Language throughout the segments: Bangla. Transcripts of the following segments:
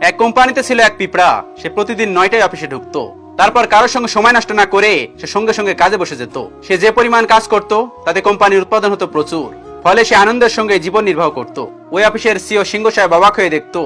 এক কোম্পানিতে ছিল এক পিঁপড়া। সে প্রতিদিন 9টায় অফিসে ঢুকতো। তারপর কারোর সঙ্গে সময় নষ্ট না করে সে সঙ্গে সঙ্গে কাজে বসে যেত। সে যে পরিমাণ কাজ করত তাতে কোম্পানির উৎপাদন হতো প্রচুর। ফলে সে আনন্দের সঙ্গে জীবন নির্বাহ করত। ওই অফিসের সিও সিংহ সাহেব অবাক হয়ে দেখত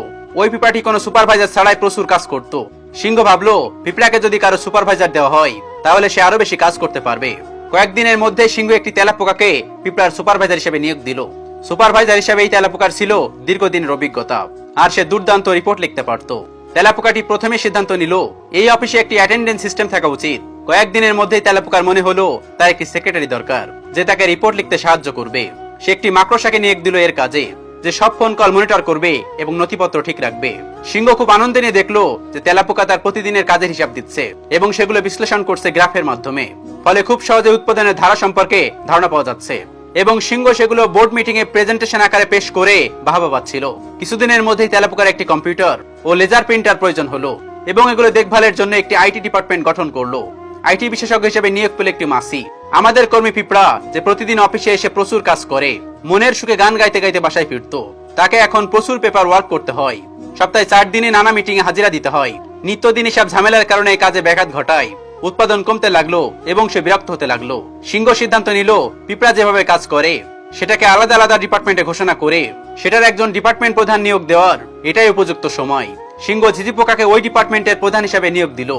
ওই পিঁপড়াটি কোনো সুপারভাইজার ছাড়াই প্রচুর কাজ করত। সিংহ ভাবলো, পিঁপড়াকে যদি কারো সুপারভাইজার দেওয়া হয় তাহলে সে আরো বেশি কাজ করতে পারবে। কয়েকদিনের মধ্যে সিংহ একটি তেলাপোকাকে পিঁপড়ার সুপারভাইজার হিসেবে নিয়োগ দিল। সুপারভাইজার হিসেবে এই তেলাপোকার ছিল দীর্ঘদিনের অভিজ্ঞতা, আর সে দুর্দান্ত রিপোর্ট লিখতে পারত। তেলাপোকাটি প্রথমে সিদ্ধান্ত নিল এই অফিসে একটি অ্যাটেন্ডেন্স সিস্টেম থাকা উচিত। কয়েকদিনের মধ্যেই তেলাপোকার মনে হলো তার একটি সেক্রেটারি দরকার, যে তাকে রিপোর্ট লিখতে সাহায্য করবে। সে একটি মাকড়সাকে নিয়োগ দিল এর কাজে, যে সব ফোন কল মনিটর করবে এবং নথিপত্র ঠিক রাখবে। সিংহ খুব আনন্দে নিয়ে দেখলো যে তেলাপোকা তার প্রতিদিনের কাজের হিসাব দিচ্ছে এবং সেগুলো বিশ্লেষণ করছে গ্রাফের মাধ্যমে। ফলে খুব সহজে উৎপাদনের ধারা সম্পর্কে ধারণা পাওয়া যাচ্ছে এবং সিংহ সেগুলো বোর্ড মিটিং এ প্রেজেন্টেশন আকারে পেশ করে বাহবা পাচ্ছিল। কিছুদিনের মধ্যেই তেলাপোকার একটি কম্পিউটার ও লেজার প্রিন্টার প্রয়োজন হলো এবং এগুলো দেখভালের জন্য একটি আইটি ডিপার্টমেন্ট গঠন করলো। আইটি বিশেষজ্ঞ হিসেবে নিয়োগ পেল একটি মাসি। আমাদের কর্মী পিঁপড়া, যে প্রতিদিন অফিসে এসে প্রচুর কাজ করে, মনের সুখে গান গাইতে গাইতে বাসায় ফিরতো। তাকে এখন প্রচুর পেপার ওয়ার্ক করতে হয়। সপ্তাহে 4 দিনে নানা মিটিং এ হাজিরা দিতে হয়। নিত্যদিন এসব ঝামেলার কারণে কাজে ব্যাঘাত ঘটায়। উৎপাদন কমতে লাগলো এবং সে বিরক্ত হতে লাগলো। সিংহ সিদ্ধান্ত নিল পিঁপড়া যেভাবে কাজ করে সেটাকে আলাদা আলাদা ডিপার্টমেন্টে ঘোষণা করে সেটার একজন ডিপার্টমেন্ট প্রধান নিয়োগ দেওয়ার এটাই উপযুক্ত সময়। সিংহ ঝিঝি পোকাকে ওই ডিপার্টমেন্টের প্রধান হিসেবে নিয়োগ দিল।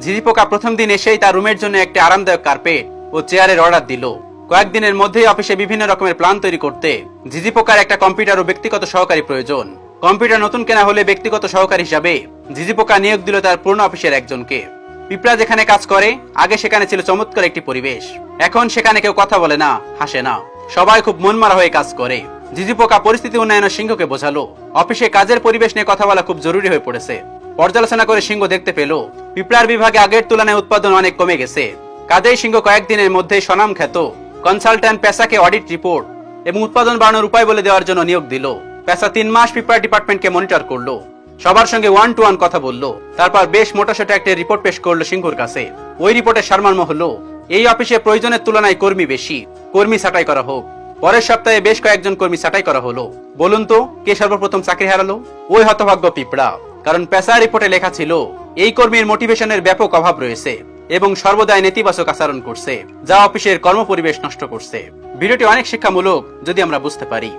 ঝিঝি পোকা প্রথম দিন এসেই তার রুমের জন্য একটি আরামদায়ক কার্পেট ও চেয়ারের অর্ডার দিল। কয়েকদিনের মধ্যেই অফিসে বিভিন্ন রকমের প্ল্যান তৈরি করতে ঝিঝি পোকার একটা কম্পিউটার ও ব্যক্তিগত সহকারী প্রয়োজন। কম্পিউটার নতুন কেনা হলে ব্যক্তিগত সহকারী হিসাবে ঝিঝি পোকা নিয়োগ দিল তার পুরনো অফিসের একজনকে। পিঁপড়া যেখানে কাজ করে আগে সেখানে ছিল চমৎকার একটি পরিবেশ। এখন সেখানে কেউ কথা বলে না, হাসে না, সবাই খুব মনমারা হয়ে কাজ করে। ঝিঝি পোকা পরিস্থিতি উন্নয়নের সিংহকে বোঝালো অফিসে কাজের পরিবেশ নিয়ে কথা বলা খুব জরুরি হয়ে পড়েছে। পর্যালোচনা করে সিংহ দেখতে পেল পিঁপড়ার বিভাগে আগের তুলনায় উৎপাদন অনেক কমে গেছে। কাজেই সিংহ কয়েকদিনের মধ্যেই স্বনাম খ্যাত কনসালট্যান্ট পেশাকে অডিট রিপোর্ট এবং উৎপাদন বাড়ানোর উপায় বলে দেওয়ার জন্য নিয়োগ দিল। পেশা 3 মাস পিঁপড়া ডিপার্টমেন্টকে মনিটর করলো, সবার সঙ্গে 1 to 1 কথা বললো। তারপর বেশ মোটাসোটা একটা রিপোর্ট পেশ করলো সিংহর কাছে। ওই রিপোর্টের সারমর্ম হলো এই অফিসে প্রয়োজনের তুলনায় কর্মী বেশি, কর্মী ছাঁটাই করা হোক। পরের সপ্তাহে বেশ কয়েকজন কর্মী ছাঁটাই করা হলো। বলুন তো কে সর্বপ্রথম চাকরি হারালো? ওই হতভাগ্য পিঁপড়া। কারণ পেশা রিপোর্টে লেখা ছিল এই কর্মীর মোটিভেশনের ব্যাপক অভাব রয়েছে এবং সর্বদাই নেতিবাচক আচরণ করছে, যা অফিসের কর্মপরিবেশ নষ্ট করছে। ভিডিওটি অনেক শিক্ষামূলক যদি আমরা বুঝতে পারি।